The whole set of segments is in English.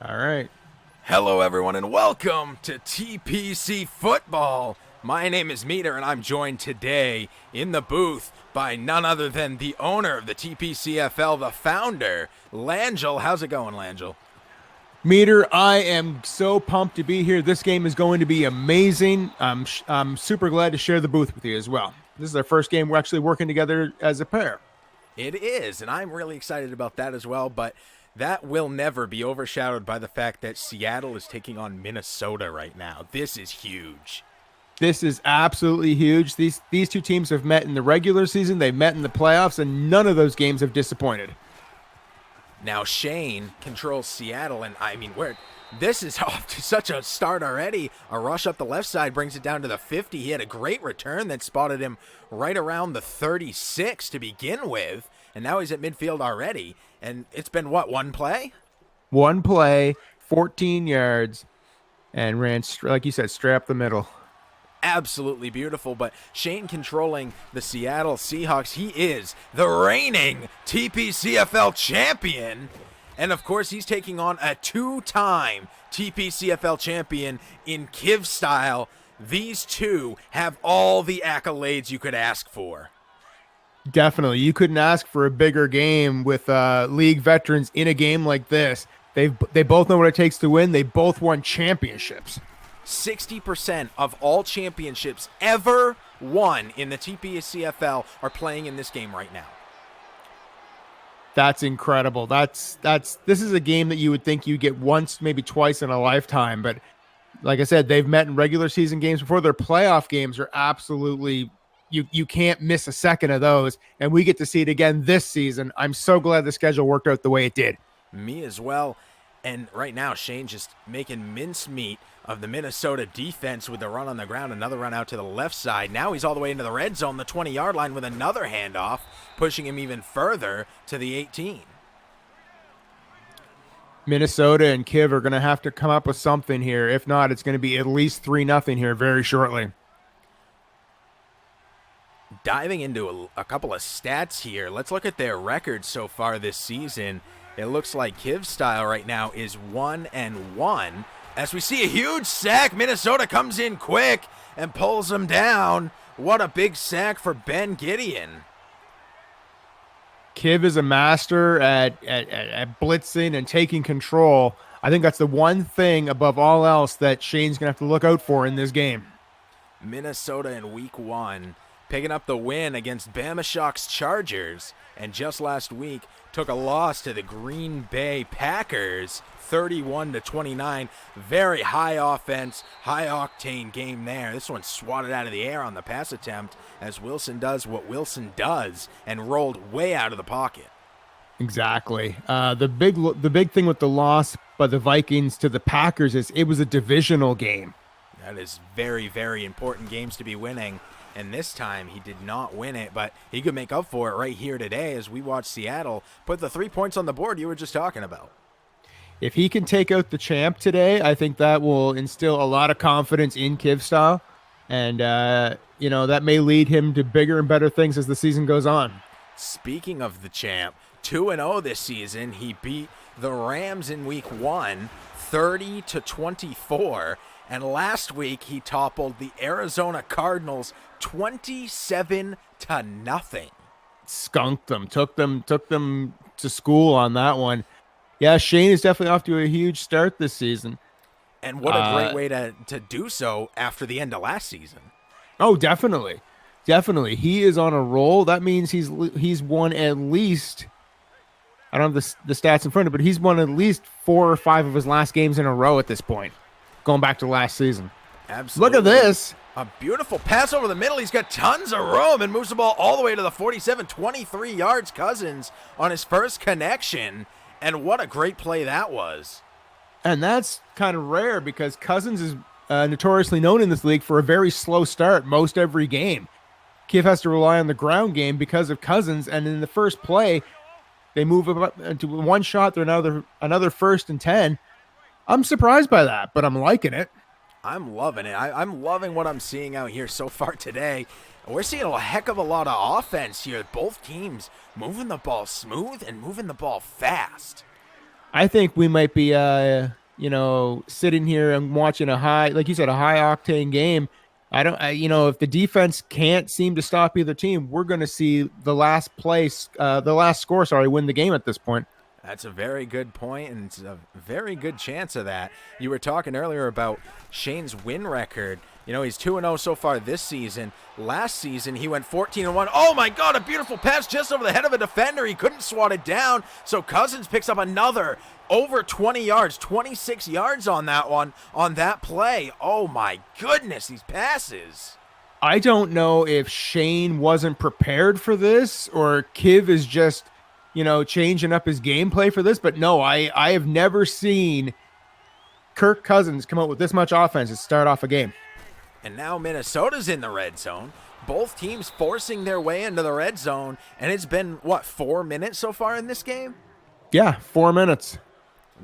All right. Hello, everyone, and welcome to TPC Football. My name is Meter, and I'm joined today in the booth by none other than the owner of the TPCFL, the founder, Langell. How's it going, Langell? Meter, I am so pumped to be here. This game is going to be amazing. I'm super glad to share the booth with you as well. This is our first game we're actually working together as a pair. It is, and I'm really excited about that as well, but that will never be overshadowed by the fact that Seattle is taking on Minnesota right now. This is huge. This is absolutely huge. These two teams have met in the regular season, they've met in the playoffs, and none of those games have disappointed. Now Shane controls Seattle, and I mean, this is off to such a start already. A rush up the left side brings it down to the 50. He had a great return that spotted him right around the 36 to begin with, and now he's at midfield already. And it's been, what, one play? One play, 14 yards, and ran, like you said, straight up the middle. Absolutely beautiful, but Shane controlling the Seattle Seahawks. He is the reigning TPCFL champion. And of course, he's taking on a two-time TPCFL champion in Kiv style. These two have all the accolades you could ask for. Definitely. You couldn't ask for a bigger game with league veterans in a game like this. They both know what it takes to win. They both won championships. 60% of all championships ever won in the TPCFL are playing in this game right now. That's incredible. This is a game that you would think you get once, maybe twice in a lifetime. But like I said, they've met in regular season games before. Their playoff games are absolutely, you can't miss a second of those. And we get to see it again this season. I'm so glad the schedule worked out the way it did. Me as well. And right now, Shane just making mincemeat of the Minnesota defense with the run on the ground. Another run out to the left side. Now he's all the way into the red zone, the 20-yard line, with another handoff, pushing him even further to the 18. Minnesota and Kiv are going to have to come up with something here. If not, it's going to be at least 3-0 here very shortly. Diving into a couple of stats here, let's look at their record so far this season. It looks like Kiv style right now is 1-1. As we see a huge sack, Minnesota comes in quick and pulls them down. What a big sack for Ben Gideon. Kiv is a master at blitzing and taking control. I think that's the one thing above all else that Shane's going to have to look out for in this game. Minnesota in week 1, picking up the win against Bama Shock's Chargers. And just last week, took a loss to the Green Bay Packers, 31-29. Very high offense, high octane game there. This one swatted out of the air on the pass attempt as Wilson does what Wilson does and rolled way out of the pocket. Exactly. The big thing with the loss by the Vikings to the Packers is it was a divisional game. That is very, very important games to be winning. And this time he did not win it, but he could make up for it right here today as we watch Seattle put the 3 points on the board you were just talking about. If he can take out the champ today, I think that will instill a lot of confidence in Kiv style. And, that may lead him to bigger and better things as the season goes on. Speaking of the champ, 2-0 this season. He beat the Rams in week 1, 30-24. And last week, he toppled the Arizona Cardinals 27-0. Skunked them, took them to school on that one. Yeah, Shane is definitely off to a huge start this season. And what a great way to do so after the end of last season. Oh, definitely. Definitely. He is on a roll. That means he's won at least, I don't have the stats in front of it, but he's won at least 4 or 5 of his last games in a row at this point. Going back to last season. Absolutely. Look at this. A beautiful pass over the middle. He's got tons of room and moves the ball all the way to the 47, 23 yards. Cousins on his first connection. And what a great play that was. And that's kind of rare because Cousins is notoriously known in this league for a very slow start most every game. Kiv has to rely on the ground game because of Cousins. And in the first play, they move up into one shot. They're another 1st and 10. I'm surprised by that, but I'm liking it. I'm loving it. I'm loving what I'm seeing out here so far today. We're seeing a heck of a lot of offense here. Both teams moving the ball smooth and moving the ball fast. I think we might be, sitting here and watching a high, like you said, a high octane game. If the defense can't seem to stop either team, we're going to see the last score, sorry, win the game at this point. That's a very good point, and it's a very good chance of that. You were talking earlier about Shane's win record. He's 2-0 so far this season. Last season, he went 14-1. Oh, my God, a beautiful pass just over the head of a defender. He couldn't swat it down, so Cousins picks up another over 20 yards, 26 yards on that one, on that play. Oh, my goodness, these passes. I don't know if Shane wasn't prepared for this or Kiv is just, changing up his gameplay for this. But no, I have never seen Kirk Cousins come out with this much offense to start off a game. And now Minnesota's in the red zone. Both teams forcing their way into the red zone. And it's been, 4 minutes so far in this game? Yeah, 4 minutes.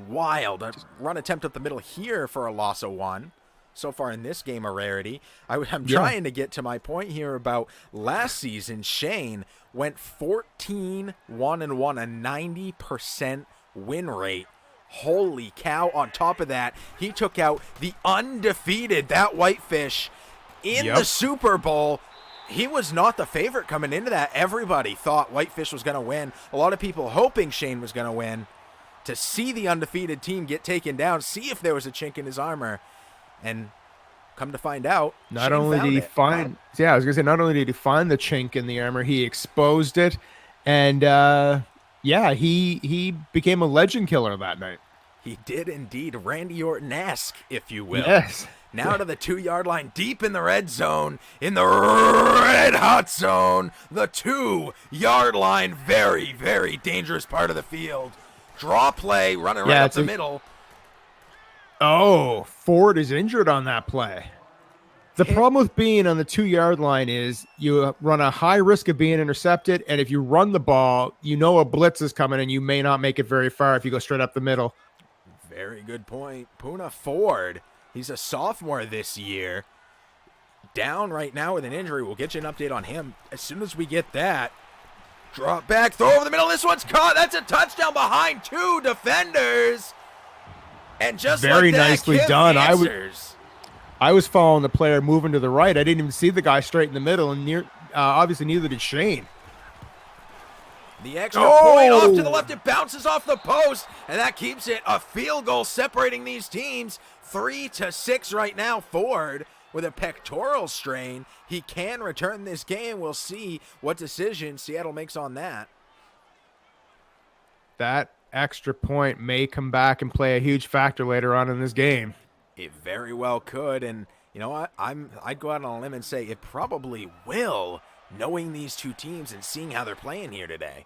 Wild. A run attempt up the middle here for a loss of 1. So far in this game, a rarity. I'm trying to get to my point here about last season. Shane went 14-1-1, a 90% win rate. Holy cow. On top of that, he took out the undefeated, that Whitefish, in the Super Bowl. He was not the favorite coming into that. Everybody thought Whitefish was going to win. A lot of people hoping Shane was going to win. To see the undefeated team get taken down, see if there was a chink in his armor. And come to find out, not only did he find the chink in the armor, he exposed it. And he became a legend killer that night. He did indeed. Randy Orton-esque, if you will. Yes. Now to the 2-yard line, deep in the red zone, in the red hot zone, the 2-yard line, very, very dangerous part of the field. Draw play, running right up the middle. Oh, Ford is injured on that play. The problem with being on the 2-yard line is you run a high risk of being intercepted, and if you run the ball, a blitz is coming, and you may not make it very far if you go straight up the middle. Very good point. Poona Ford, he's a sophomore this year. Down right now with an injury. We'll get you an update on him as soon as we get that. Drop back, throw over the middle. This one's caught. That's a touchdown behind 2 defenders. And just very like that, nicely Kim done. Answers. I was following the player moving to the right. I didn't even see the guy straight in the middle, and obviously neither did Shane. The extra point off to the left. It bounces off the post, and that keeps it a field goal separating these teams. 3-6 right now. Ford with a pectoral strain. He can return this game. We'll see what decision Seattle makes on that. That extra point may come back and play a huge factor later on in this game. It very well could, and you know what? I'd go out on a limb and say it probably will, knowing these two teams and seeing how they're playing here today.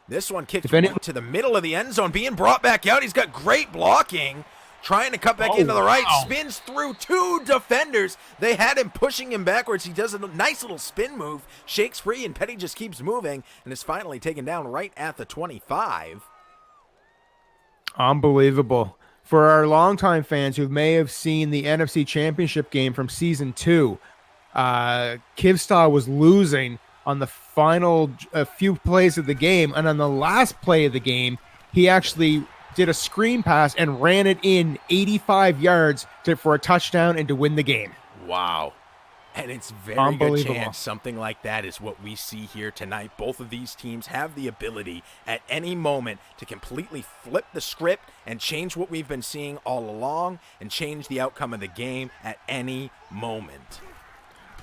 This one kicked to the middle of the end zone, being brought back out. He's got great blocking, trying to cut back into the right, spins through 2 defenders. They had him pushing him backwards. He does a nice little spin move, shakes free, and Petty just keeps moving and is finally taken down right at the 25. Unbelievable. For our longtime fans who may have seen the NFC Championship game from Season 2, Kivstar was losing on the final few plays of the game, and on the last play of the game, he actually did a screen pass and ran it in 85 yards for a touchdown and to win the game. Wow. And it's very good chance something like that is what we see here tonight. Both of these teams have the ability at any moment to completely flip the script and change what we've been seeing all along and change the outcome of the game at any moment.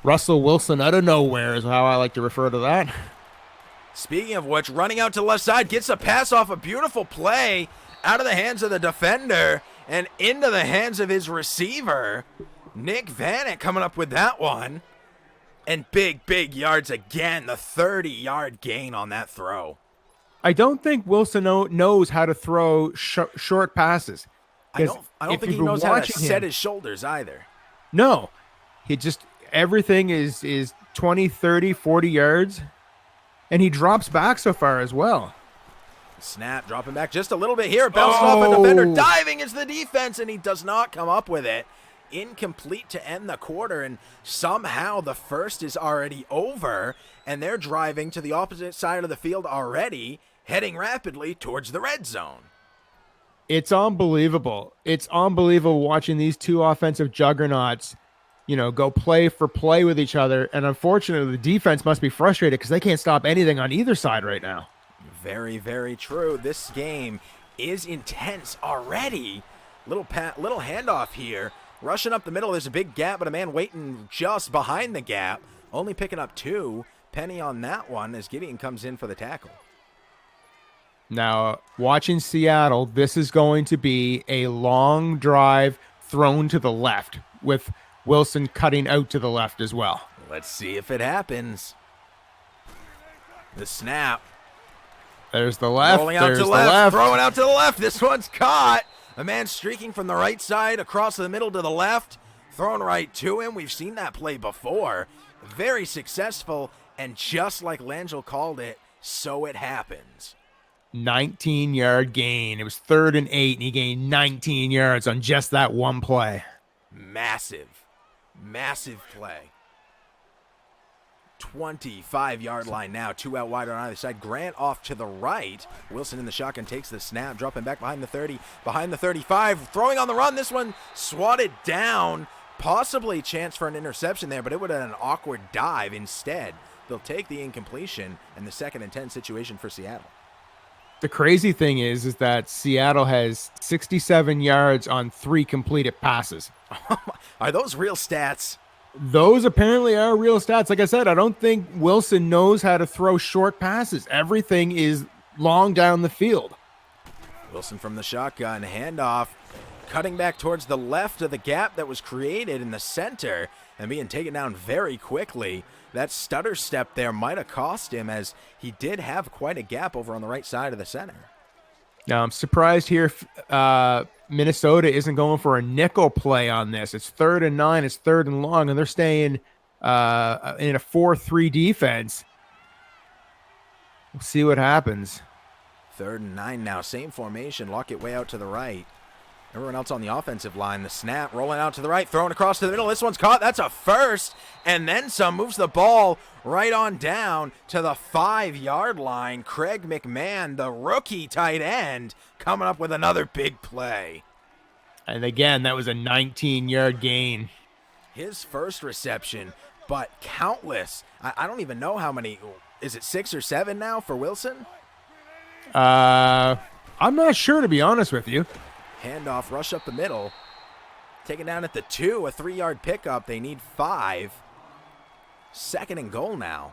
Russell Wilson out of nowhere is how I like to refer to that. Speaking of which, running out to the left side, gets a pass off a beautiful play out of the hands of the defender and into the hands of his receiver. Nick Vannick coming up with that one. And big yards again. The 30-yard gain on that throw. I don't think Wilson knows how to throw short passes. I don't think he knows how to set his shoulders either. No. He just, everything is 20, 30, 40 yards. And he drops back so far as well. Snap, dropping back just a little bit here. Bouncing off a defender, diving into the defense, and he does not come up with it. Incomplete to end the quarter, and somehow the first is already over, and they're driving to the opposite side of the field already, heading rapidly towards the red zone. It's unbelievable. It's unbelievable watching these two offensive juggernauts, go play for play with each other. And unfortunately, the defense must be frustrated because they can't stop anything on either side right now. Very, very true. This game is intense already. Little handoff here. Rushing up the middle. There's a big gap, but a man waiting just behind the gap. Only picking up 2. Penny on that one as Gideon comes in for the tackle. Now, watching Seattle, this is going to be a long drive thrown to the left with Wilson cutting out to the left as well. Let's see if it happens. The snap. There's the left. Rolling out There's to the left. Throwing out to the left. This one's caught. A man streaking from the right side across the middle to the left. Thrown right to him. We've seen that play before. Very successful. And just like Langell called it, so it happens. 19-yard gain. It was 3rd and 8, and he gained 19 yards on just that one play. Massive play. 25-yard line now. 2 out wide on either side. Grant off to the right. Wilson in the shotgun takes the snap, dropping back behind the 30, behind the 35, throwing on the run. This one swatted down. Possibly chance for an interception there, but it would have been an awkward dive instead. They'll take the incompletion and the 2nd and 10 situation for Seattle. The crazy thing is that Seattle has 67 yards on 3 completed passes. Are those real stats? Those apparently are real stats. Like I said, I don't think Wilson knows how to throw short passes. Everything is long down the field. Wilson from the shotgun, handoff, cutting back towards the left of the gap that was created in the center and being taken down very quickly. That stutter step there might have cost him, as he did have quite a gap over on the right side of the center. Now, I'm surprised here Minnesota isn't going for a nickel play on this. It's 3rd and 9. It's 3rd and long, and they're staying in a 4-3 defense. We'll see what happens. 3rd and 9 now. Same formation. Lockett way out to the right. Everyone else on the offensive line. The snap rolling out to the right, throwing across to the middle. This one's caught. That's a first. And then some. Moves the ball right on down to the 5-yard line. Craig McMahon, the rookie tight end, coming up with another big play. And again, that was a 19-yard gain. His first reception, but countless. I don't even know how many. Is it 6 or 7 now for Wilson? I'm not sure, to be honest with you. Handoff, rush up the middle. Taken down at the 2, a 3-yard pickup. They need 5. 2nd and goal now.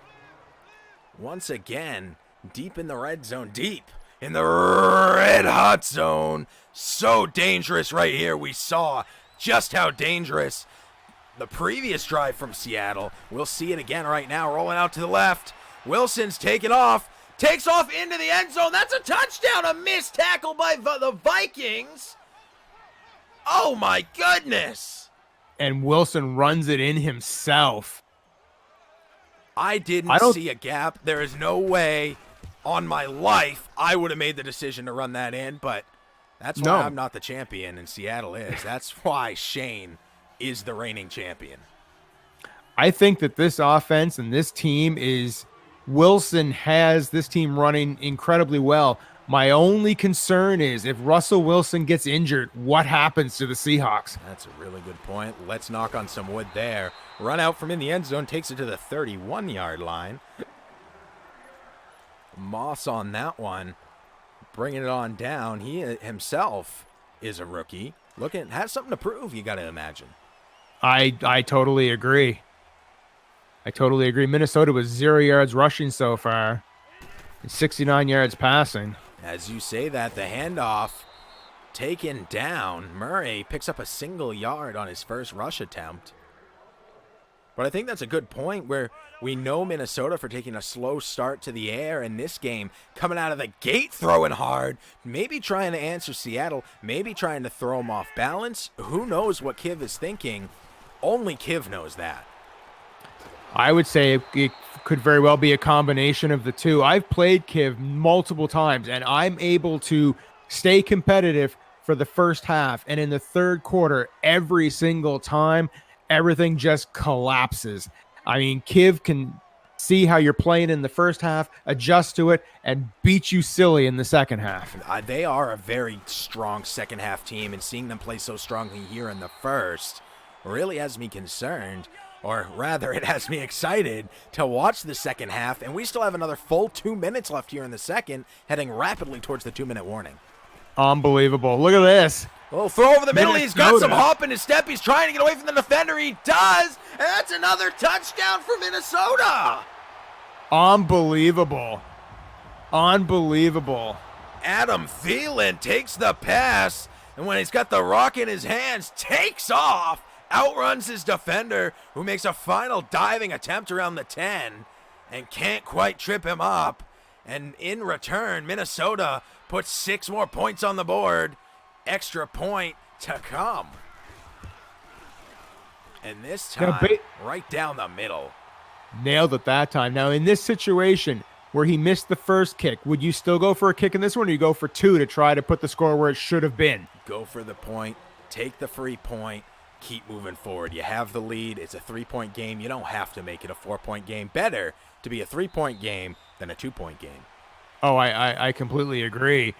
Once again, deep in the red zone. Deep in the red hot zone. So dangerous right here. We saw just how dangerous the previous drive from Seattle. We'll see it again right now. Rolling out to the left. Wilson's taken off. Takes off into the end zone. That's a touchdown. A missed tackle by the Vikings. Oh, my goodness. And Wilson runs it in himself. I didn't see a gap. There is no way on my life I would have made the decision to run that in, but that's why I'm not the champion and Seattle is. That's why Shane is the reigning champion. I think that this offense and this team Wilson has this team running incredibly well. My only concern is if Russell Wilson gets injured, what happens to the Seahawks? That's a really good point. Let's knock on some wood there. Run out from in the end zone, takes it to the 31-yard line. Moss on that one, bringing it on down. He himself is a rookie. Has something to prove, you got to imagine. I totally agree. Minnesota was 0 yards rushing so far and 69 yards passing. As you say that, the handoff taken down. Murray picks up a single yard on his first rush attempt. But I think that's a good point where we know Minnesota for taking a slow start to the air in this game, coming out of the gate throwing hard, maybe trying to answer Seattle, maybe trying to throw them off balance. Who knows what Kiv is thinking? Only Kiv knows that. I would say it could very well be a combination of the two. I've played Kiv multiple times, and I'm able to stay competitive for the first half. And in the third quarter, every single time, everything just collapses. I mean, Kiv can see how you're playing in the first half, adjust to it, and beat you silly in the second half. They are a very strong second half team, and seeing them play so strongly here in the first really has me concerned, or rather it has me excited to watch the second half, and we still have another full 2 minutes left here in the second, heading rapidly towards the 2-minute warning. Unbelievable. Look at this. A little throw over the middle. He's got some Minnesota. hop in his step. He's trying to get away from the defender. He does, and that's another touchdown for Minnesota. Unbelievable. Unbelievable. Adam Thielen takes the pass, and when he's got the rock in his hands, takes off, outruns his defender, who makes a final diving attempt around the 10 and can't quite trip him up. And in return, Minnesota puts 6 more points on the board. Extra point to come. And this time, right down the middle. Nailed it that time. Now, in this situation where he missed the first kick, would you still go for a kick in this one, or you go for 2 to try to put the score where it should have been? Go for the point. Take the free point. Keep moving forward. You have the lead. It's a 3-point game. You don't have to make it a 4-point game. Better to be a 3-point game than a 2-point game. Oh, I completely agree.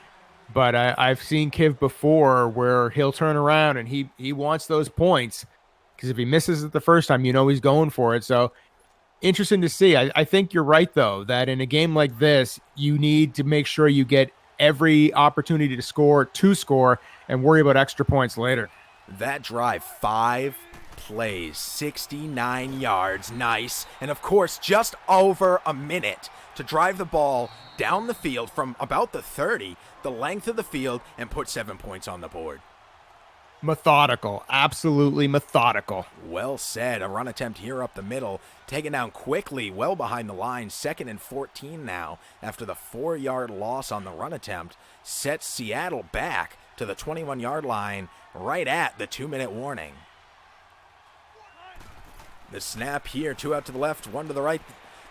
But I've seen Kiv before where he'll turn around and he wants those points, because if he misses it the first time, he's going for it. So interesting to see. I think you're right, though, that in a game like this, you need to make sure you get every opportunity to score, and worry about extra points later. That drive, 5 plays, 69 yards, nice. And of course, just over a minute to drive the ball down the field from about the 30, the length of the field, and put 7 points on the board. Methodical, absolutely methodical. Well said. A run attempt here up the middle, taken down quickly, well behind the line. 2nd and 14 now, after the 4-yard loss on the run attempt, sets Seattle back to the 21-yard line, right at the 2-minute warning. The snap here, 2 out to the left, 1 to the right.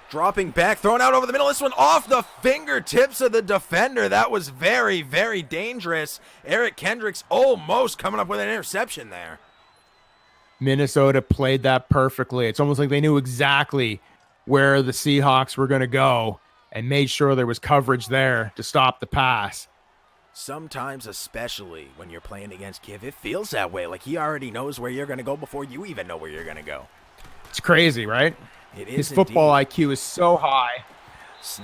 Dropping back, thrown out over the middle. This one off the fingertips of the defender. That was very, very dangerous. Eric Kendricks almost coming up with an interception there. Minnesota played that perfectly. It's almost like they knew exactly where the Seahawks were going to go and made sure there was coverage there to stop the pass. Sometimes, especially when you're playing against Kiv, it feels that way. Like he already knows where you're going to go before you even know where you're going to go. It's crazy, right? It is. His football IQ is so high.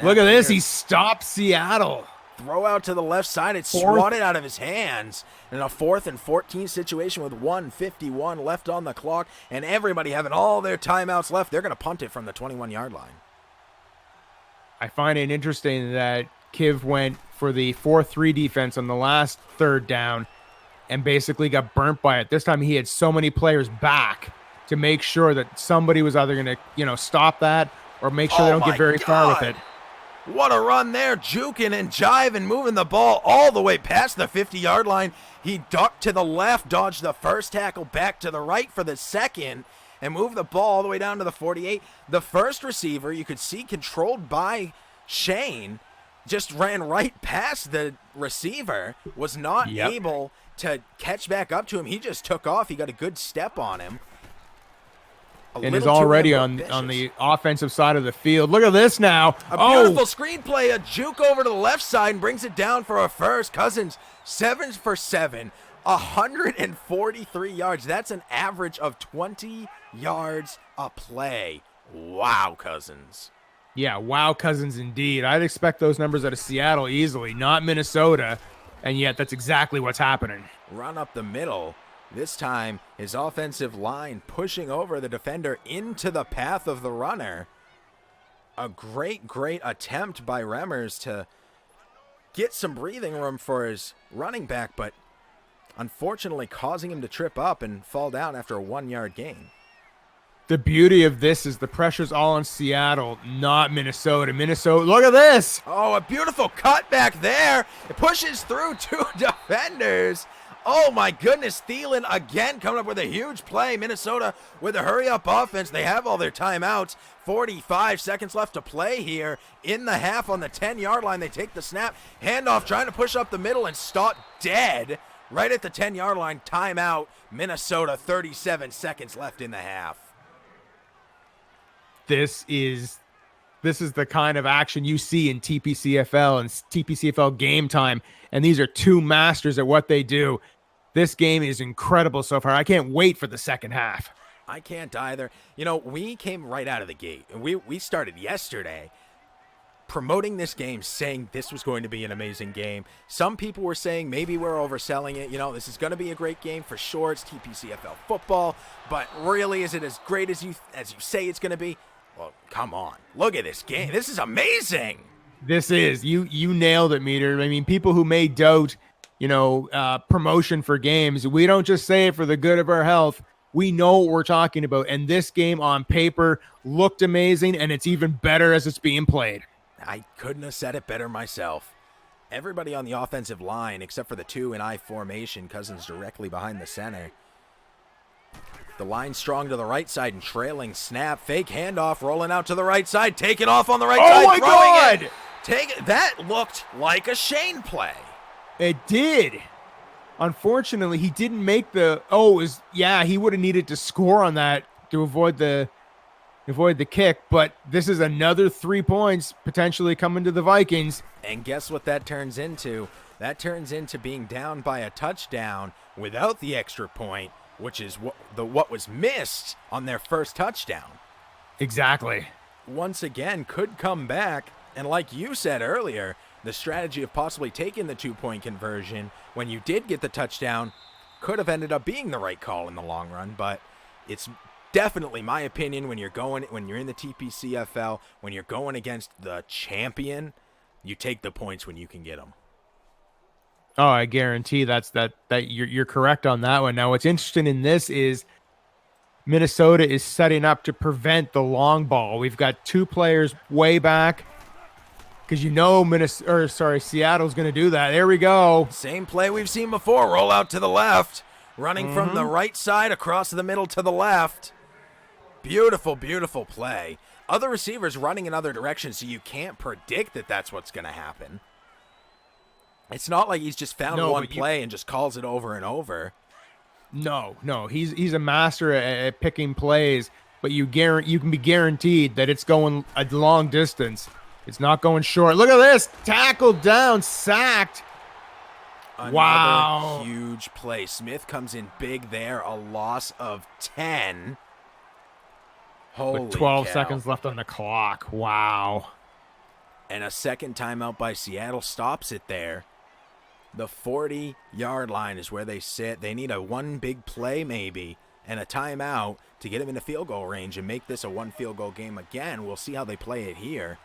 Look at this. He stopped Seattle. Throw out to the left side. It's swatted out of his hands. In a 4th and 14 situation with 1:51 left on the clock and everybody having all their timeouts left, they're going to punt it from the 21-yard line. I find it interesting that Kiv went for the 4-3 defense on the last 3rd down and basically got burnt by it. This time he had so many players back to make sure that somebody was either going to, stop that or make sure they don't get very far with it. What a run there, juking and jiving, moving the ball all the way past the 50-yard line. He ducked to the left, dodged the first tackle, back to the right for the second, and moved the ball all the way down to the 48. The first receiver, you could see, controlled by Shane, just ran right past the receiver, was not able to catch back up to him. He just took off. He got a good step on him. And is already on the offensive side of the field. Look at this now. A beautiful screenplay, a juke over to the left side and brings it down for a first. Cousins, 7 for 7, 143 yards. That's an average of 20 yards a play. Wow, Cousins. Yeah, wow, Cousins indeed. I'd expect those numbers out of Seattle easily, not Minnesota. And yet that's exactly what's happening. Run up the middle. This time, his offensive line pushing over the defender into the path of the runner. A great, great attempt by Remmers to get some breathing room for his running back, but unfortunately causing him to trip up and fall down after a 1-yard gain. The beauty of this is the pressure's all on Seattle, not Minnesota. Minnesota, look at this. Oh, a beautiful cut back there. It pushes through 2 defenders. Oh, my goodness. Thielen again coming up with a huge play. Minnesota with a hurry-up offense. They have all their timeouts. 45 seconds left to play here in the half on the 10-yard line. They take the snap. Handoff trying to push up the middle and stop dead right at the 10-yard line. Timeout. Minnesota, 37 seconds left in the half. This is This is the kind of action you see in TPCFL and TPCFL game time. And these are two masters at what they do. This game is incredible so far. I can't wait for the second half. I can't either. You know, we came right out of the gate. We started yesterday promoting this game, saying this was going to be an amazing game. Some people were saying maybe we're overselling it. You know, this is going to be a great game for sure. It's TPCFL football, but really, is it as great as you say it's going to be? Well, come on. Look at this game. This is amazing. This is you nailed it, Meter. I mean, people who may doubt, promotion for games, we don't just say it for the good of our health. We know what we're talking about, and this game on paper looked amazing, and it's even better as it's being played. I couldn't have said it better myself. Everybody on the offensive line, except for the two in I formation, Cousins directly behind the center. The line strong to the right side and trailing snap, fake handoff, rolling out to the right side, take it off on the right side. Oh my God! That looked like a Shane play. It did. Unfortunately, he didn't make the. He would have needed to score on that to avoid the kick. But this is another 3 points potentially coming to the Vikings. And guess what that turns into? That turns into being down by a touchdown without the extra point, which is what was missed on their first touchdown. Exactly. Once again, could come back. And like you said earlier, the strategy of possibly taking the 2-point conversion when you did get the touchdown could have ended up being the right call in the long run. But it's definitely my opinion when you're in the TPCFL, when you're going against the champion, you take the points when you can get them. Oh, I guarantee that you're correct on that one. Now, what's interesting in this is Minnesota is setting up to prevent the long ball. We've got two players way back because Seattle's going to do that. There we go. Same play we've seen before. Roll out to the left, running from the right side across the middle to the left. Beautiful, beautiful play. Other receivers running in other directions, so you can't predict that that's what's going to happen. It's not like he's just found one play and just calls it over and over. No, he's a master at picking plays, but you can be guaranteed that it's going a long distance. It's not going short. Look at this, tackled down, sacked. Another huge play. Smith comes in big there, a loss of 10. Holy With 12 cow. seconds left on the clock. Wow. And a second timeout by Seattle stops it there. The 40-yard line is where they sit. They need a one big play maybe and a timeout to get them into field goal range and make this a one field goal game again. We'll see how they play it here.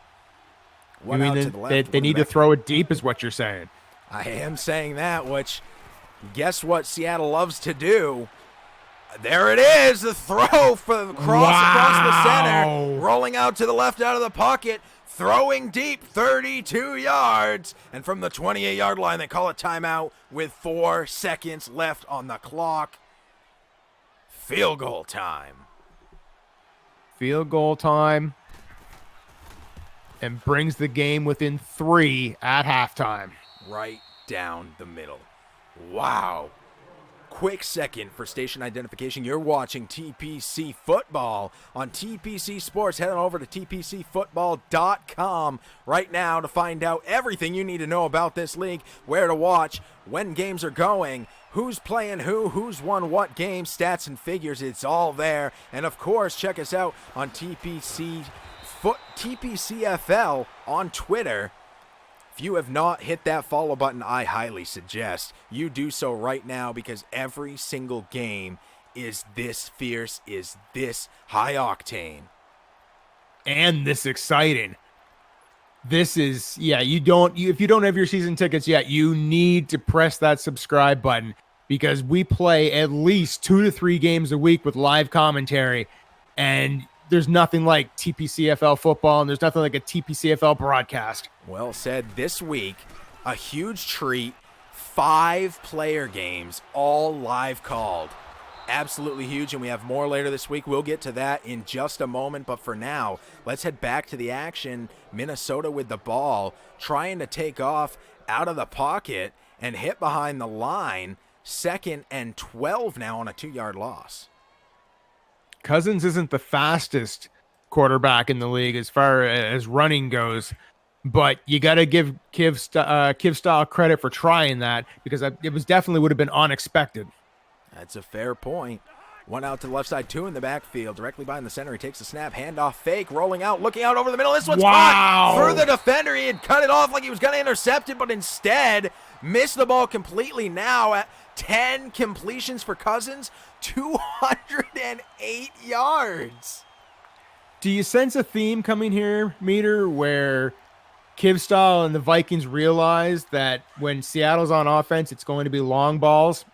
One out to the left. They need to throw it deep is what you're saying. I am saying that, which guess what Seattle loves to do? There it is, the throw for the across the center, rolling out to the left out of the pocket, throwing deep 32 yards. And from the 28-yard line, they call a timeout with 4 seconds left on the clock. Field goal time. Field goal time. And brings the game within 3 at halftime. Right down the middle. Wow. Quick second for station identification. You're watching TPC Football on TPC Sports. Head on over to tpcfootball.com right now to find out everything you need to know about this league, where to watch, when games are going, who's playing who's won what game, stats and figures. It's all there. And, of course, check us out on TPCFL on Twitter. If you have not hit that follow button, I highly suggest you do so right now because every single game is this fierce, is this high octane. And this exciting. This is, if you don't have your season tickets yet, you need to press that subscribe button because we play at least 2 to 3 games a week with live commentary, and there's nothing like TPCFL football, and there's nothing like a TPCFL broadcast. Well said. This week, a huge treat, 5 player games, all live called. Absolutely huge, and we have more later this week. We'll get to that in just a moment, but for now, let's head back to the action. Minnesota with the ball, trying to take off out of the pocket and hit behind the line. 2nd and 12 now on a 2-yard loss. Cousins isn't the fastest quarterback in the league as far as running goes. But you got to give Kiv Style credit for trying that, because it was definitely would have been unexpected. That's a fair point. One out to the left side, two in the backfield, directly behind the center. He takes the snap, handoff fake, rolling out, looking out over the middle. This one's caught through the defender. He had cut it off like he was going to intercept it, but instead missed the ball completely. Now at 10 completions for Cousins, 208 yards. Do you sense a theme coming here, Meter, where Kivstyle and the Vikings realize that when Seattle's on offense, it's going to be long balls?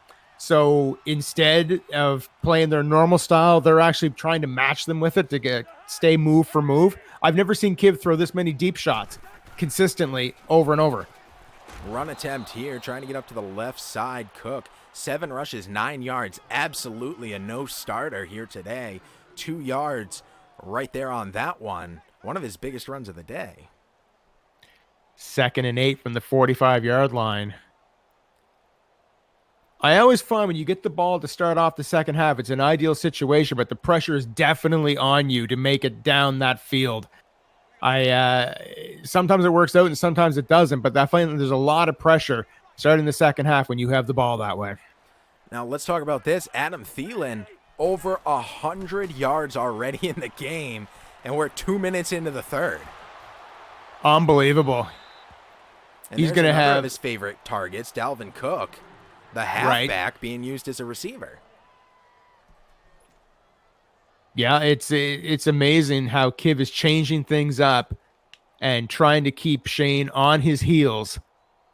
So instead of playing their normal style, they're actually trying to match them with it to stay move for move. I've never seen Kiv throw this many deep shots consistently over and over. Run attempt here, trying to get up to the left side. Cook, 7 rushes, 9 yards. Absolutely a no-starter here today. 2 yards right there on that one. One of his biggest runs of the day. 2nd and 8 from the 45-yard line. I always find when you get the ball to start off the second half, it's an ideal situation, but the pressure is definitely on you to make it down that field. Sometimes it works out and sometimes it doesn't, but I find there's a lot of pressure starting the second half when you have the ball that way. Now let's talk about this. Adam Thielen, over 100 yards already in the game, and we're 2 minutes into the third. Unbelievable. And he's going to have his favorite targets, Dalvin Cook, the halfback, being used as a receiver. Yeah, it's amazing how Kiv is changing things up and trying to keep Shane on his heels,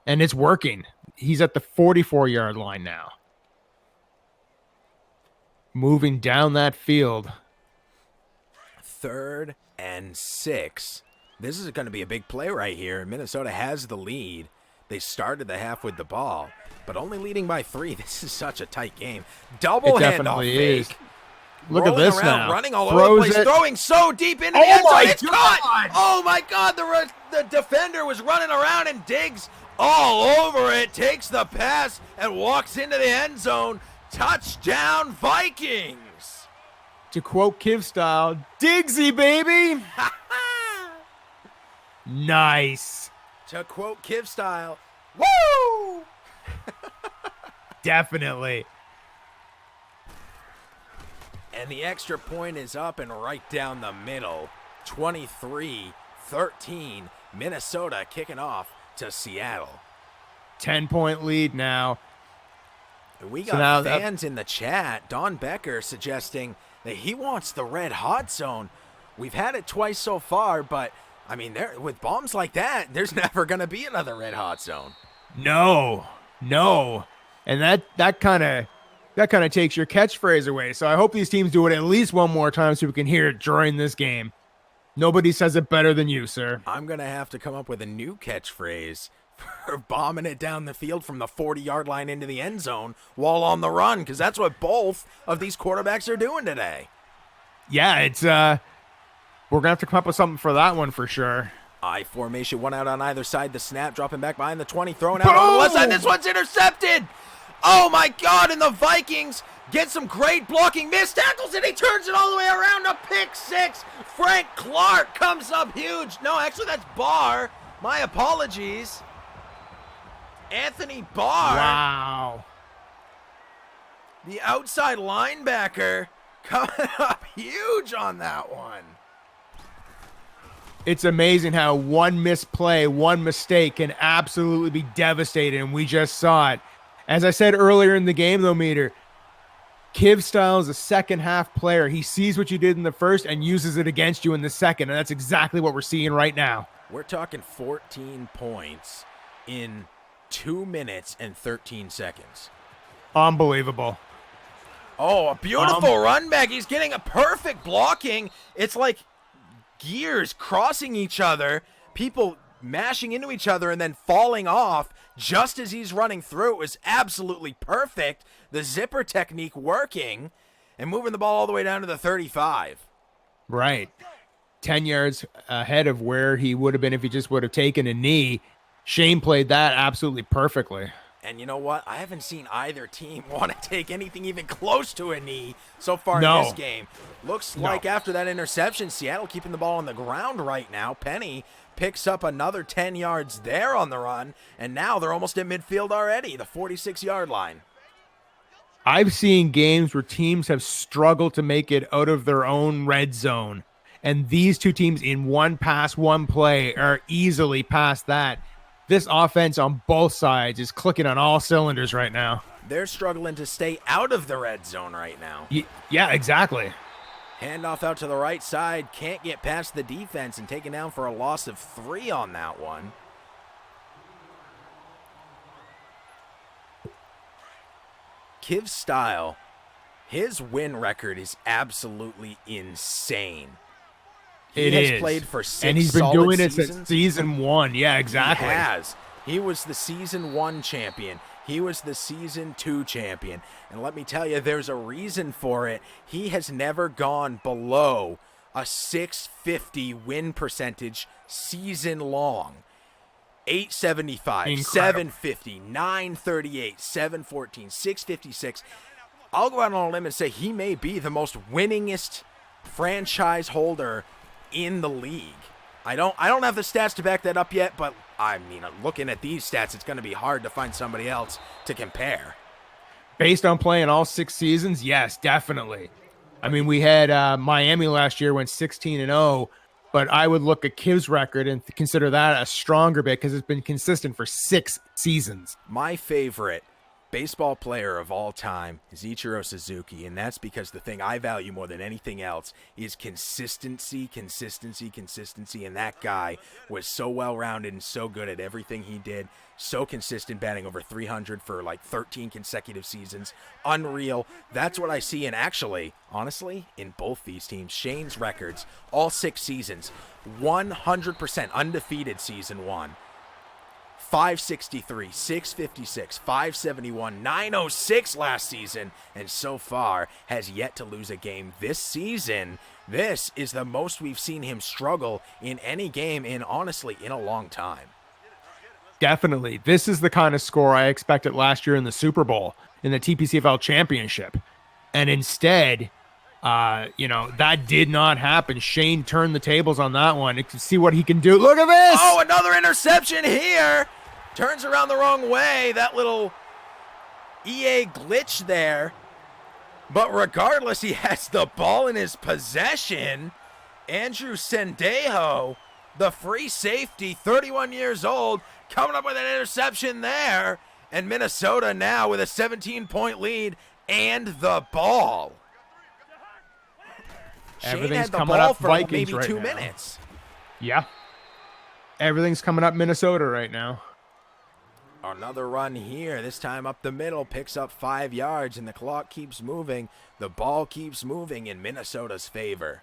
and it's working. He's at the 44-yard line now. Moving down that field. 3rd and 6. This is going to be a big play right here. Minnesota has the lead. They started the half with the ball, but only leading by 3. This is such a tight game. Double handoff fake. Look at this around, now. Running all over the place, throwing so deep into the end zone. It's caught. Oh, my God. The defender was running around, and Diggs all over it. Takes the pass and walks into the end zone. Touchdown, Vikings. To quote Kiv Style, Diggsy, baby. Nice. To quote Kiv Style, woo! Definitely. And the extra point is up and right down the middle. 23-13. Minnesota kicking off to Seattle. 10-point lead now. We got fans in the chat. Don Becker suggesting that he wants the red hot zone. We've had it twice so far, but I mean, with bombs like that, there's never going to be another red hot zone. No. And that kind of takes your catchphrase away. So I hope these teams do it at least one more time so we can hear it during this game. Nobody says it better than you, sir. I'm going to have to come up with a new catchphrase for bombing it down the field from the 40-yard line into the end zone while on the run, because that's what both of these quarterbacks are doing today. Yeah, it's we're going to have to come up with something for that one for sure. I formation, one out on either side. The snap, dropping back behind the 20, throwing out on the left side. This one's intercepted. Oh, my God, and the Vikings get some great blocking. Missed tackles, and he turns it all the way around to pick 6. Frank Clark comes up huge. No, actually, that's Barr. My apologies. Anthony Barr. Wow. The outside linebacker coming up huge on that one. It's amazing how one misplay, one mistake can absolutely be devastating, and we just saw it. As I said earlier in the game, though, Meter, Kiv Style is a second-half player. He sees what you did in the first and uses it against you in the second, and that's exactly what we're seeing right now. We're talking 14 points in 2 minutes and 13 seconds. Unbelievable. Oh, a beautiful run back. He's getting a perfect blocking. It's like gears crossing each other, people mashing into each other and then falling off just as he's running through. It was absolutely perfect. The zipper technique working and moving the ball all the way down to the 35. Right. 10 yards ahead of where he would have been if he just would have taken a knee. Shane played that absolutely perfectly. And you know what? I haven't seen either team want to take anything even close to a knee so far No. in this game. Looks like after that interception, Seattle keeping the ball on the ground right now. Penny picks up another 10 yards there on the run, and now they're almost at midfield already, the 46-yard line. I've seen games where teams have struggled to make it out of their own red zone, and these two teams in one pass, one play are easily past that. This offense on both sides is clicking on all cylinders right now. They're struggling to stay out of the red zone right now. Yeah, exactly. Handoff out to the right side. Can't get past the defense and taken down for a loss of 3 on that one. Kiv's style, his win record is absolutely insane. He has played for 6 and he's been doing it seasons. since season 1. Yeah, exactly. He has. He was the season 1 champion. He was the season 2 champion. And let me tell you, there's a reason for it. He has never gone below a 650 win percentage season long. 875, Incredible. 750, 938, 714, 656. I'll go out on a limb and say he may be the most winningest franchise holder in the league. I don't have the stats to back that up yet, but I mean, looking at these stats, it's going to be hard to find somebody else to compare. Based on playing all 6 seasons, yes, definitely. I mean, we had Miami last year, went 16-0, but I would look at Kiv's record and consider that a stronger bit because it's been consistent for 6 seasons. My favorite baseball player of all time is Ichiro Suzuki, and that's because the thing I value more than anything else is consistency, and that guy was so well-rounded and so good at everything he did, so consistent, batting over 300 for like 13 consecutive seasons. Unreal. That's what I see, and actually, honestly, in both these teams, Shane's records, all 6 seasons, 100% undefeated season 1. 563, 656, 571, 906 last season, and so far has yet to lose a game this season. This is the most we've seen him struggle in any game in, honestly, in a long time. Definitely. This is the kind of score I expected last year in the Super Bowl, in the TPCFL championship. And instead, that did not happen. Shane turned the tables on that one. You can see what he can do. Look at this! Oh, another interception here! Turns around the wrong way. That little EA glitch there. But regardless, he has the ball in his possession. Andrew Sendejo, the free safety, 31 years old, coming up with an interception there. And Minnesota now with a 17-point lead and the ball. Shane had the coming ball up for Vikings maybe right 2 now. minutes. Yeah. Everything's coming up Minnesota right now. Another run here, this time up the middle, picks up 5 yards, and the clock keeps moving. The ball keeps moving in Minnesota's favor.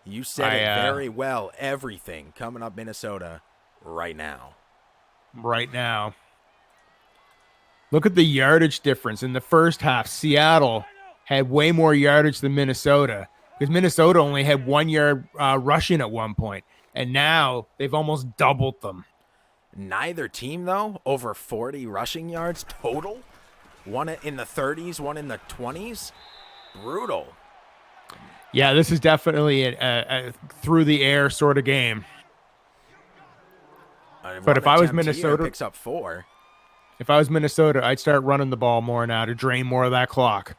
You said it very well. Everything coming up Minnesota right now. Right now. Look at the yardage difference. In the first half, Seattle had way more yardage than Minnesota because Minnesota only had 1 yard rushing at one point, and now they've almost doubled them. Neither team, though, over 40 rushing yards total. One in the 30s, one in the 20s. Brutal. Yeah, this is definitely a through the air sort of game. But if I was Minnesota, picks up 4. If I was Minnesota, I'd start running the ball more now to drain more of that clock.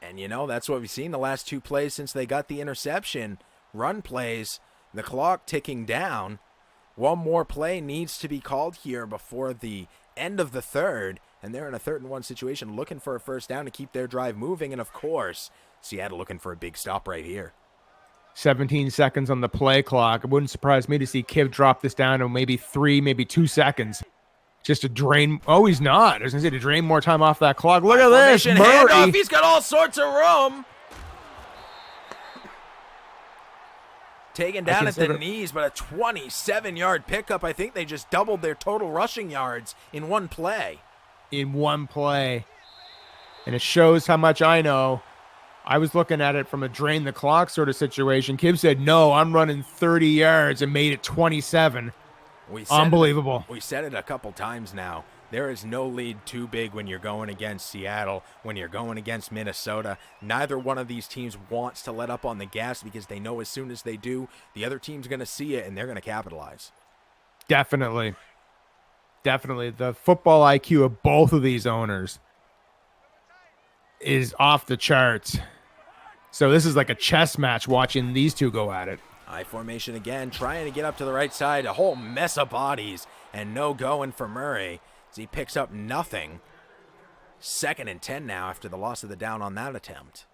And, that's what we've seen the last 2 plays since they got the interception. Run plays, the clock ticking down. One more play needs to be called here before the end of the third, and they're in a 3rd and 1 situation looking for a first down to keep their drive moving, and of course, Seattle looking for a big stop right here. 17 seconds on the play clock. It wouldn't surprise me to see Kiv drop this down to maybe 3, maybe 2 seconds. Just to drain. Oh, he's not. I was going to say to drain more time off that clock. Look at this. Murray. Handoff. He's got all sorts of room. Taken down at the knees, but a 27-yard pickup. I think they just doubled their total rushing yards in one play. In one play. And it shows how much I know. I was looking at it from a drain the clock sort of situation. Kiv said, no, I'm running 30 yards and made it 27. Unbelievable. We said it a couple times now. There is no lead too big when you're going against Seattle, when you're going against Minnesota. Neither one of these teams wants to let up on the gas because they know as soon as they do, the other team's going to see it and they're going to capitalize. Definitely. The football IQ of both of these owners is off the charts. So this is like a chess match watching these two go at it. I formation again, trying to get up to the right side. A whole mess of bodies and no going for Murray as he picks up nothing. 2nd and 10 now after the loss of the down on that attempt.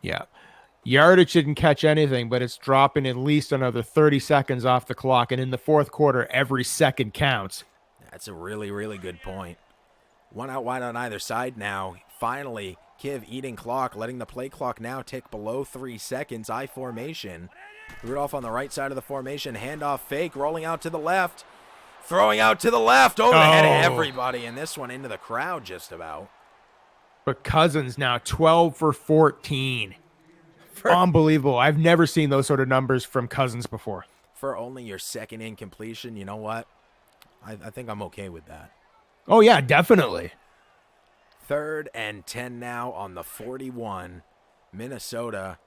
Yeah. Yardage didn't catch anything, but it's dropping at least another 30 seconds off the clock. And in the fourth quarter, every second counts. That's a really, really good point. One out wide on either side now. Finally, Kiv eating clock, letting the play clock now tick below 3 seconds. I formation. Rudolph on the right side of the formation. Handoff fake, rolling out to the left. Throwing out to the left. Over the head of everybody. And this one into the crowd just about. But Cousins now 12 for 14. Unbelievable. I've never seen those sort of numbers from Cousins before. For only your second incompletion, you know what? I think I'm okay with that. Oh, yeah, definitely. 3rd and 10 now on the 41. Minnesota.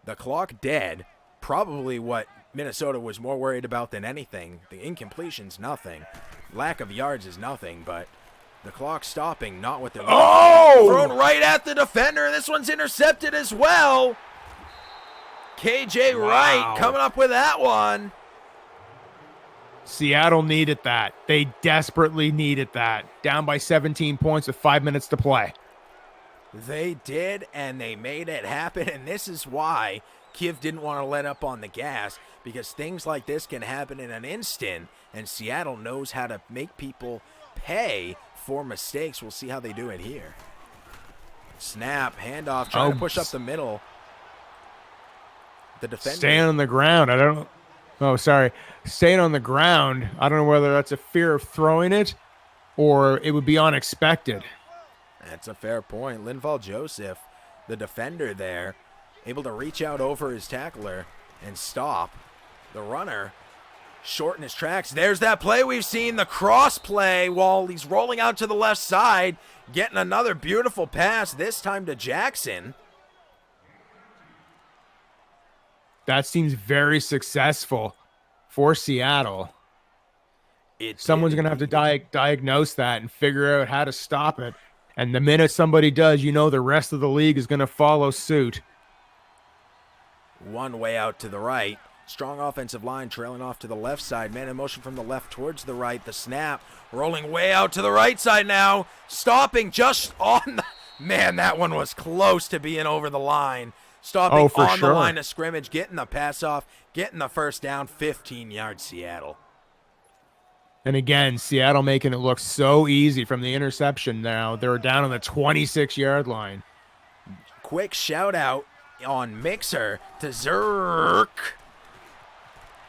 The clock dead. Probably what Minnesota was more worried about than anything. The incompletion's nothing. Lack of yards is nothing, but the clock stopping, not what they're looking for. Thrown right at the defender. This one's intercepted as well. KJ Wright coming up with that one. Seattle needed that. They desperately needed that. Down by 17 points with 5 minutes to play. They did, and they made it happen, and this is why Kiev didn't want to let up on the gas, because things like this can happen in an instant, and Seattle knows how to make people pay for mistakes. We'll see how they do it here. Snap, handoff, trying to push up the middle. The defender. Staying on the ground. I don't know. Oh, sorry. Staying on the ground. I don't know whether that's a fear of throwing it or it would be unexpected. That's a fair point. Linval Joseph, the defender there, able to reach out over his tackler and stop. The runner shorten his tracks. There's that play we've seen, the cross play while he's rolling out to the left side, getting another beautiful pass, this time to Jackson. That seems very successful for Seattle. Someone's going to have to diagnose that and figure out how to stop it. And the minute somebody does, you know the rest of the league is going to follow suit. One way out to the right. Strong offensive line trailing off to the left side. Man in motion from the left towards the right. The snap rolling way out to the right side now. Stopping just on the... Man, that one was close to being over the line. Stopping on the line of scrimmage, getting the pass off, getting the first down, 15 yards Seattle. And again, Seattle making it look so easy from the interception now. They're down on the 26-yard line. Quick shout out on Mixer to Zirk.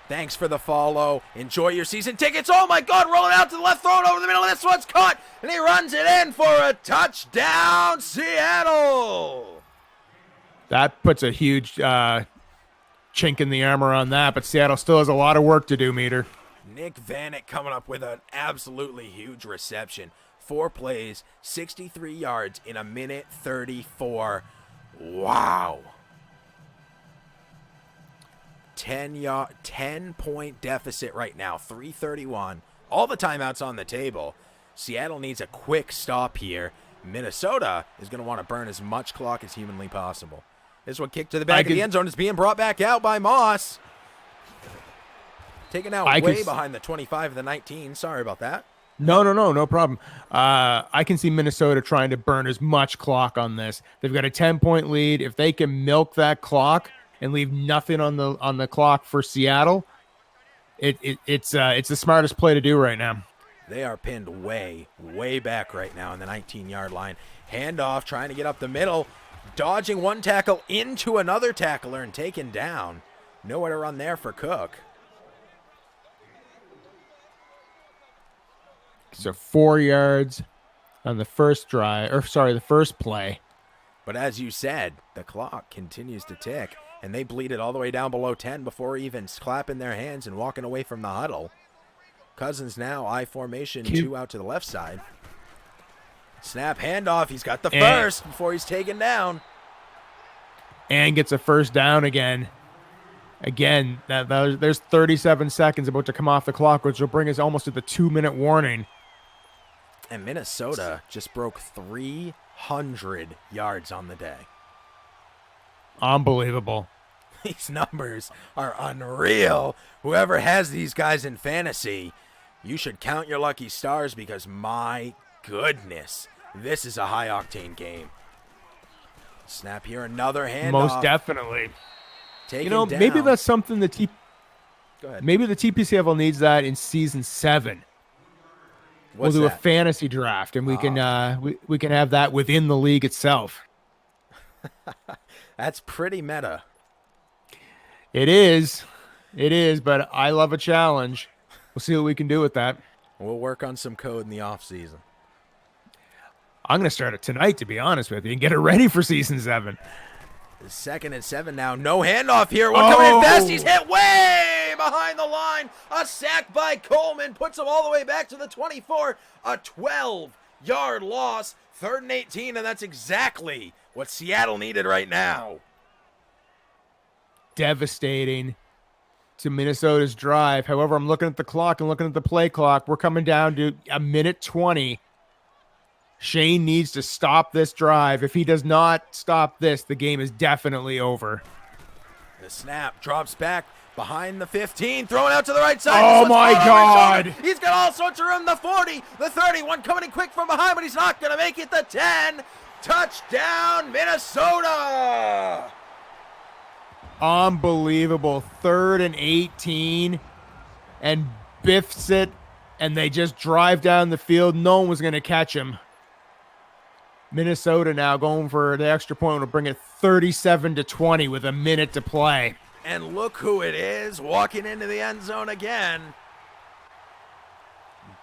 Thanks for the follow. Enjoy your season tickets. Oh my God, rolling out to the left, throwing over the middle. This one's caught, and he runs it in for a touchdown, Seattle. That puts a huge chink in the armor on that, but Seattle still has a lot of work to do, Meter. Nick Vanek coming up with an absolutely huge reception. 4 plays, 63 yards in a minute 34. Wow. 10-point deficit right now, 3:31. All the timeouts on the table. Seattle needs a quick stop here. Minnesota is going to want to burn as much clock as humanly possible. This one kicked to the back of the end zone is being brought back out by Moss. Taken out way behind the 25 of the 19. Sorry about that. No problem. I can see Minnesota trying to burn as much clock on this. They've got a 10-point lead. If they can milk that clock and leave nothing on the clock for Seattle, it's the smartest play to do right now. They are pinned way back right now on the 19-yard line. Handoff, trying to get up the middle, dodging one tackle into another tackler and taken down. Nowhere to run there for Cook. So 4 yards on the first the first play. But as you said, the clock continues to tick, and they bleed it all the way down below 10 before even clapping their hands and walking away from the huddle. Cousins now, I formation, 2 out to the left side. Snap, handoff. He's got the first before he's taken down. And gets a first down again. Again, there's 37 seconds about to come off the clock, which will bring us almost to the 2-minute warning. And Minnesota just broke 300 yards on the day. Unbelievable. These numbers are unreal. Whoever has these guys in fantasy, you should count your lucky stars because, my goodness, this is a high-octane game. Snap here, another handoff. Most definitely. Taken down. Maybe that's something Go ahead. Maybe the TPCFL needs that in season 7. We'll do a fantasy draft, and we can have that within the league itself. That's pretty meta. It is, but I love a challenge. We'll see what we can do with that. We'll work on some code in the off season. I'm going to start it tonight, to be honest with you, and get it ready for season 7. 2nd and 7 now. No handoff here. One coming in fast. He's hit way behind the line. A sack by Coleman puts him all the way back to the 24. A 12-yard loss. 3rd and 18, and that's exactly what Seattle needed right now. Devastating to Minnesota's drive. However, I'm looking at the clock and looking at the play clock. We're coming down to a minute 20. Shane needs to stop this drive. If he does not stop this, the game is definitely over. The snap drops back behind the 15, throwing out to the right side. Oh my God. He's got all sorts of room. The 40, the 31 coming in quick from behind, but he's not going to make it. The 10. Touchdown, Minnesota. Unbelievable. 3rd and 18, and biffs it, and they just drive down the field. No one was going to catch him. Minnesota now going for the extra point will bring it 37-20 with a minute to play. And look who it is walking into the end zone again.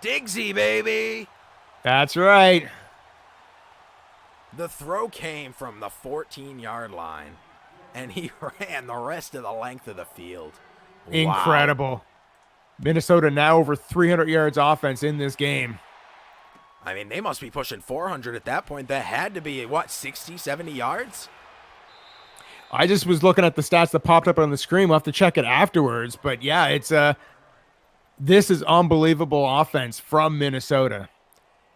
Diggsy, baby. That's right. The throw came from the 14-yard line, and he ran the rest of the length of the field. Wow. Incredible. Minnesota now over 300 yards offense in this game. I mean, they must be pushing 400 at that point. That had to be, 60, 70 yards? I just was looking at the stats that popped up on the screen. We'll have to check it afterwards. But, yeah, this is unbelievable offense from Minnesota.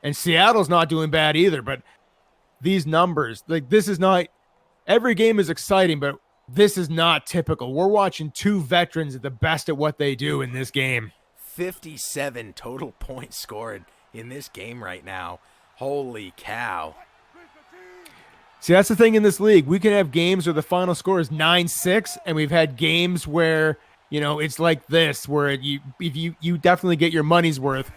And Seattle's not doing bad either. But these numbers, this is not – every game is exciting, but this is not typical. We're watching 2 veterans at the best at what they do in this game. 57 total points scored in this game right now. Holy cow. See, that's the thing in this league. We can have games where the final score is 9-6, and we've had games where, it's like this, where you definitely get your money's worth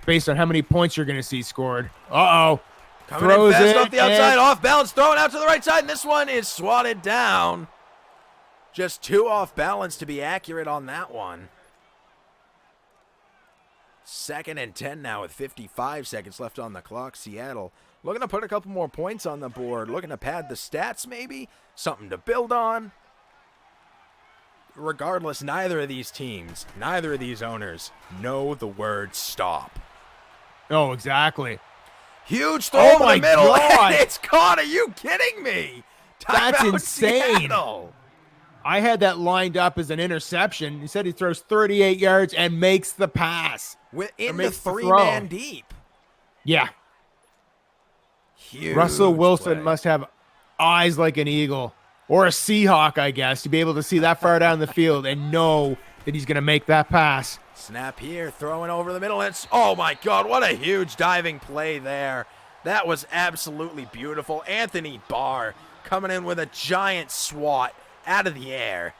based on how many points you're going to see scored. Uh-oh. Coming in fast off the outside, off balance, throwing out to the right side, and this one is swatted down. Just 2 off balance to be accurate on that one. 2nd and 10 now with 55 seconds left on the clock. Seattle looking to put a couple more points on the board, looking to pad the stats maybe, something to build on. Regardless, neither of these teams, neither of these owners know the word stop. Oh, exactly. Huge throw over the middle, God. and it's caught. Are you kidding me? That's insane. Seattle. I had that lined up as an interception. He said he throws 38 yards and makes the pass. Within the 3-man deep. Yeah. Huge Russell Wilson play. must have eyes like an eagle or a Seahawk, I guess, to be able to see that far down the field and know that he's going to make that pass. Snap here, throwing over the middle. It's, oh my God, what a huge diving play there. That was absolutely beautiful. Anthony Barr coming in with a giant swat out of the air.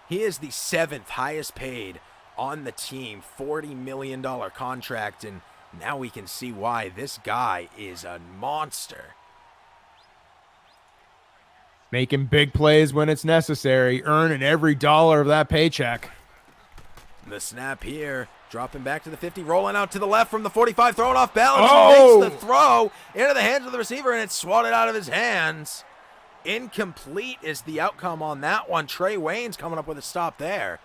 He is the 7th highest paid on the team, $40 million contract, and now we can see why this guy is a monster. Making big plays when it's necessary, earning every dollar of that paycheck. The snap here, dropping back to the 50, rolling out to the left from the 45, throwing off balance. Oh! He makes the throw into the hands of the receiver, and it's swatted out of his hands. Incomplete is the outcome on that one. Trey Wayne's coming up with a stop there.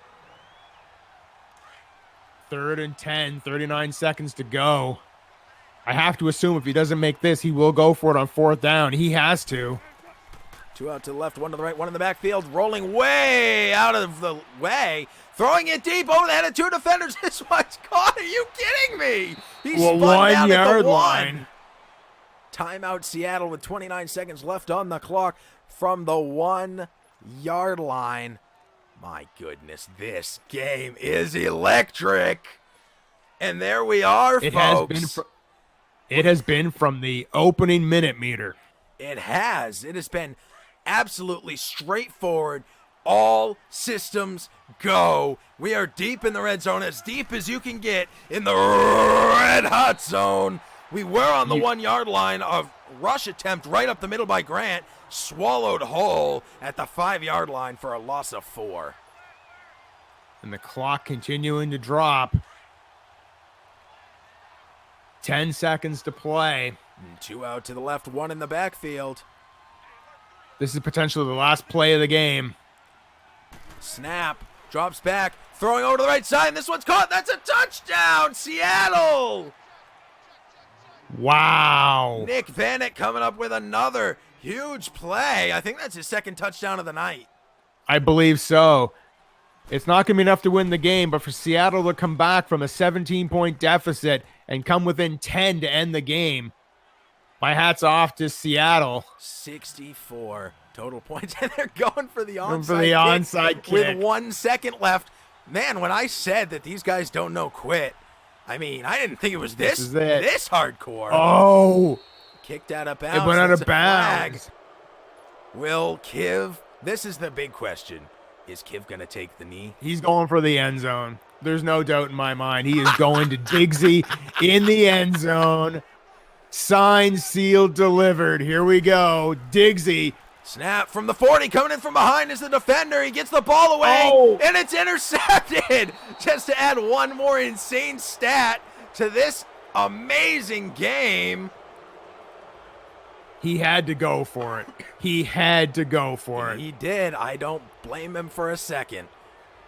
Third and 10, 39 seconds to go. I have to assume if he doesn't make this, he will go for it on fourth down. He has to. 2 out to the left, 1 to the right, 1 in the backfield, rolling way out of the way, throwing it deep over the head of 2 defenders. This one's caught. Are you kidding me? He's spun down at the 1 line. Timeout Seattle with 29 seconds left on the clock from the 1 yard line. My goodness, this game is electric. And there we are, folks. It has been from the opening minute meter. It has. It has been absolutely straightforward. All systems go. We are deep in the red zone, as deep as you can get in the red hot zone. We were on the 1 yard line. A rush attempt right up the middle by Grant, swallowed whole at the 5 yard line for a loss of 4. And the clock continuing to drop. 10 seconds to play. 2 out to the left, 1 in the backfield. This is potentially the last play of the game. Snap, drops back, throwing over to the right side, and this one's caught. That's a touchdown, Seattle! Wow. Nick Bennett coming up with another huge play. I think that's his second touchdown of the night. I believe so. It's not going to be enough to win the game, but for Seattle to come back from a 17-point deficit and come within 10 to end the game, my hat's off to Seattle. 64 total points, and they're going for the onside kick with 1 second left. Man, when I said that these guys don't know quit, I mean, I didn't think it was this hardcore. Oh. Kicked out of bounds. It went out of bounds. Will Kiv, this is the big question. Is Kiv going to take the knee? He's going for the end zone. There's no doubt in my mind. He is going to Diggsy in the end zone. Signed, sealed, delivered. Here we go. Diggsy. Snap from the 40. Coming in from behind is the defender. He gets the ball away, and it's intercepted. Just to add one more insane stat to this amazing game. He had to go for it. He had to go for it. He did. I don't blame him for a second.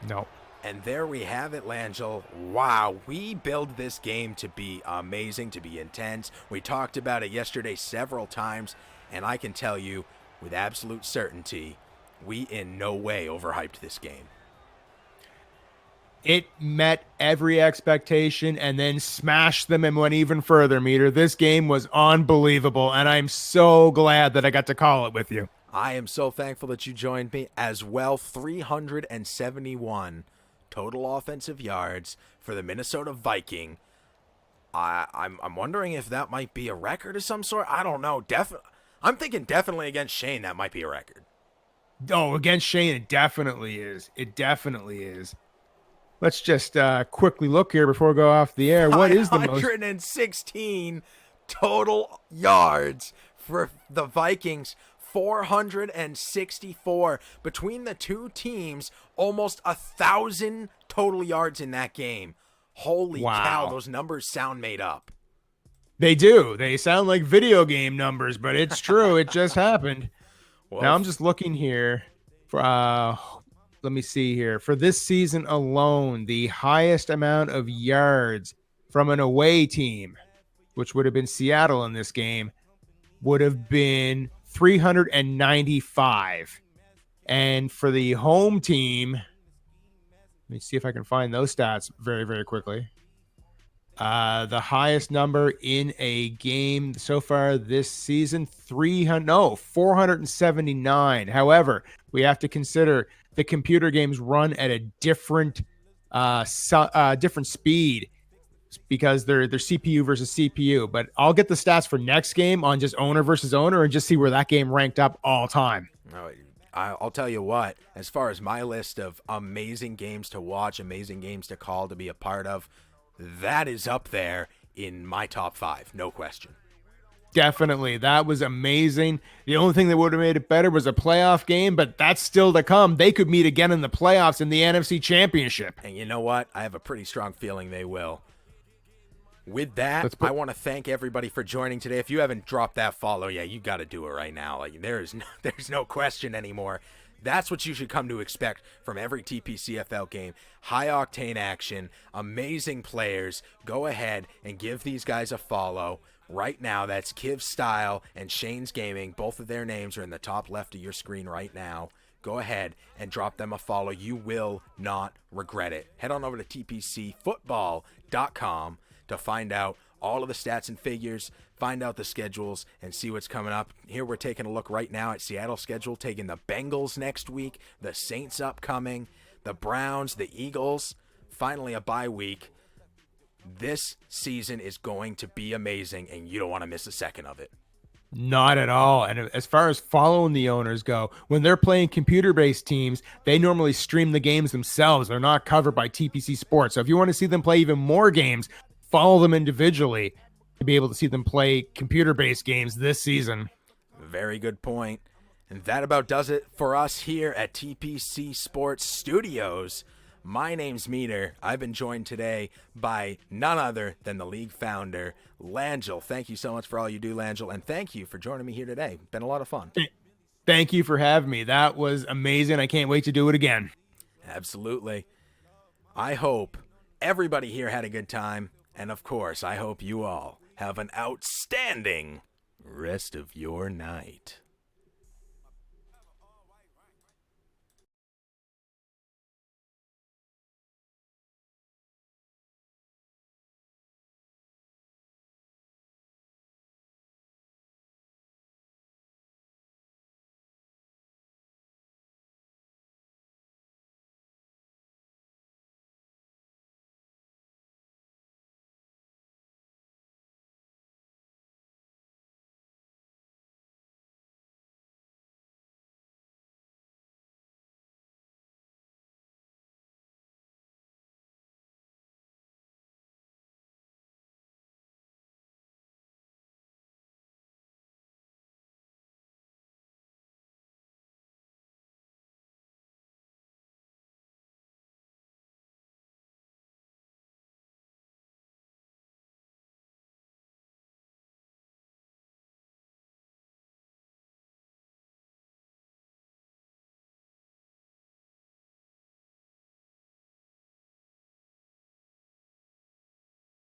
No. And there we have it, Langell. Wow, we build this game to be amazing, to be intense. We talked about it yesterday several times, and I can tell you with absolute certainty, we in no way overhyped this game. It met every expectation and then smashed them and went even further, Meter. This game was unbelievable, and I'm so glad that I got to call it with you. I am so thankful that you joined me as well. 371 total offensive yards for the Minnesota Viking. I'm wondering if that might be a record of some sort. I don't know. I'm thinking definitely against Shane that might be a record. Oh, against Shane, it definitely is. It definitely is. Let's just quickly look here before we go off the air. What is the most? 116 total yards for the Vikings. 464 between the two teams. Almost 1,000 total yards in that game. Holy cow! Those numbers sound made up. They do. They sound like video game numbers, but it's true. It just happened. Well, now I'm just looking here for. Let me see here. For this season alone, the highest amount of yards from an away team, which would have been Seattle in this game, would have been 395. And for the home team, let me see if I can find those stats very, very quickly. The highest number in a game so far this season, 479. However, we have to consider the computer games run at a different speed because they're CPU versus CPU. But I'll get the stats for next game on just owner versus owner and just see where that game ranked up all time. I'll tell you what, as far as my list of amazing games to watch, amazing games to call, to be a part of, that is up there in my top 5, no question. Definitely. That was amazing. The only thing that would have made it better was a playoff game, but that's still to come. They could meet again in the playoffs in the NFC Championship. And you know what? I have a pretty strong feeling they will. With that, I want to thank everybody for joining today. If you haven't dropped that follow yet, you got to do it right now. Like there's no question anymore. That's what you should come to expect from every TPCFL game. High octane action, amazing players. Go ahead and give these guys a follow. Right now, that's Kiv Style and Shane's Gaming. Both of their names are in the top left of your screen right now. Go ahead and drop them a follow. You will not regret it. Head on over to tpcfootball.com to find out all of the stats and figures, find out the schedules, and see what's coming up. Here we're taking a look right now at Seattle's schedule, taking the Bengals next week, the Saints upcoming, the Browns, the Eagles, finally a bye week. This season is going to be amazing, and you don't want to miss a second of it. Not at all. And as far as following the owners go, when they're playing computer-based teams, they normally stream the games themselves. They're not covered by TPC Sports. So if you want to see them play even more games, follow them individually to be able to see them play computer-based games this season. Very good point. And that about does it for us here at TPC Sports Studios. My name's Meter. I've been joined today by none other than the league founder, Langell. Thank you so much for all you do, Langell, and thank you for joining me here today. Been a lot of fun. Thank you for having me. That was amazing. I can't wait to do it again. Absolutely. I hope everybody here had a good time, and of course, I hope you all have an outstanding rest of your night.